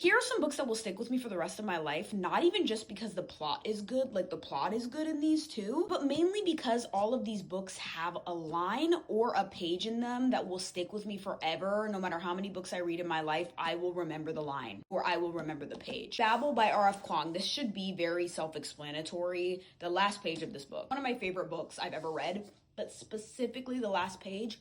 Here are some books that will stick with me for the rest of my life, not even just because the plot is good, like the plot is good in these too, but mainly because all of these books have a line or a page in them that will stick with me forever. No matter how many books I read in my life, I will remember the line or I will remember the page. Babel by R.F. Kuang. This should be very self-explanatory. The last page of this book. One of my favorite books I've ever read, but specifically the last page,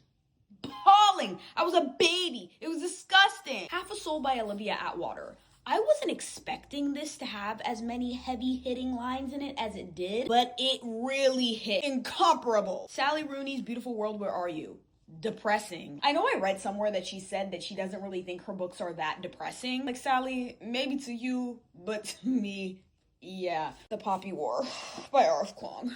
bawling. I was a baby. It was disgusting. Half a Soul by Olivia Atwater. I wasn't expecting this to have as many heavy-hitting lines in it as it did, but it really hit. Incomparable. Sally Rooney's Beautiful World, Where Are You? Depressing. I know I read somewhere that she said that she doesn't really think her books are that depressing. Like, Sally, maybe to you, but to me, yeah. The Poppy War by R.F. Kuang.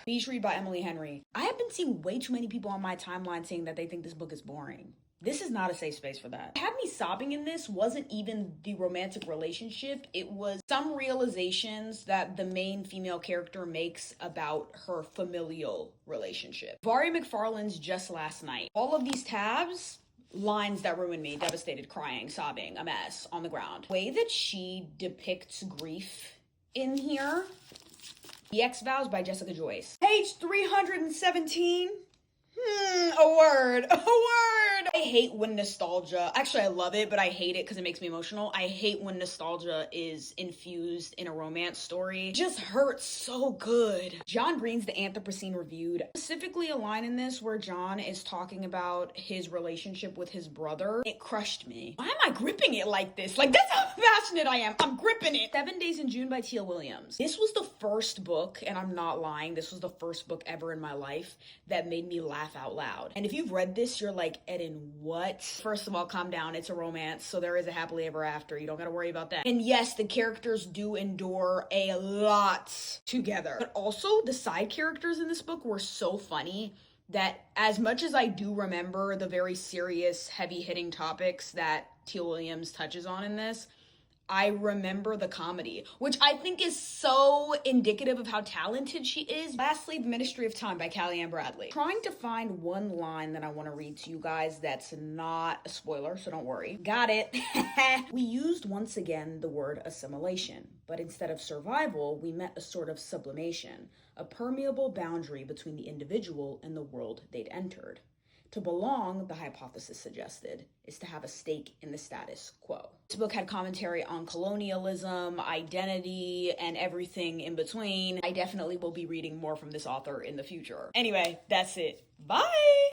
Beach Read by Emily Henry. I have been seeing way too many people on my timeline saying that they think this book is boring. This is not a safe space for that. What had me sobbing in this wasn't even the romantic relationship. It was some realizations that the main female character makes about her familial relationship. Vari McFarlane's Just Last Night. All of these tabs, lines that ruined me, devastated, crying, sobbing, a mess, on the ground. The way that she depicts grief in here. The X-Vows by Jessica Joyce. Page 317. A word. I hate when nostalgia, actually I love it, but I hate it because it makes me emotional. I hate when nostalgia is infused in a romance story. It just hurts so good. John Green's The Anthropocene Reviewed. Specifically a line in this where John is talking about his relationship with his brother. It crushed me. Why am I gripping it like this? Like, that's how passionate I am. I'm gripping it. 7 Days in June by T.L. Williams. This was the first book, and I'm not lying, this was the first book ever in my life that made me laugh out loud. And if you've read this, you're like, Eden, what? First of all, calm down. It's a romance, so there is a happily ever after. You don't gotta worry about that. And yes, the characters do endure a lot together. But also, the side characters in this book were so funny that as much as I do remember the very serious, heavy-hitting topics that T.L. Williams touches on in this, I remember the comedy, which I think is so indicative of how talented she is. Lastly, The Ministry of Time by Callie Ann Bradley. Trying to find one line that I want to read to you guys that's not a spoiler, so don't worry. Got it. We used once again the word assimilation, but instead of survival, we meant a sort of sublimation, a permeable boundary between the individual and the world they'd entered. To belong, the hypothesis suggested, is to have a stake in the status quo. This book had commentary on colonialism, identity, and everything in between. I definitely will be reading more from this author in the future. Anyway, that's it. Bye!